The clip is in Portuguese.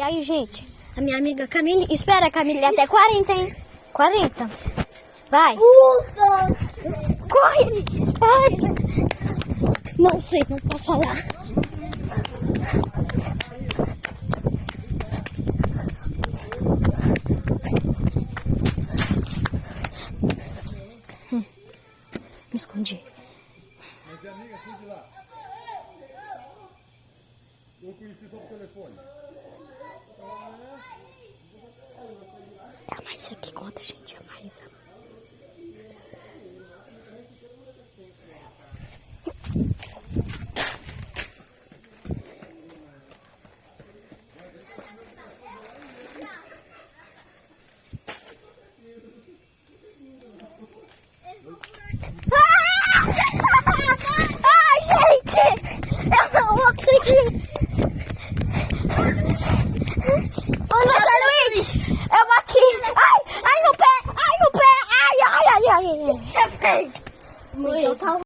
E aí, gente, a minha amiga Camille... Espera, Camille, até 40, hein? 40. Vai. Corre! Vai! Não sei, não posso falar. Me escondi. Mas é amiga, de lá. Eu conheci só por telefone. É a Maísa que conta, gente, a Maísa. Ai, gente! Eu não vou conseguir! Ô, Luiz! Eu bati! Ai, meu pé! Ai, meu pé! Ai! O que você fez? Mãe, eu tava...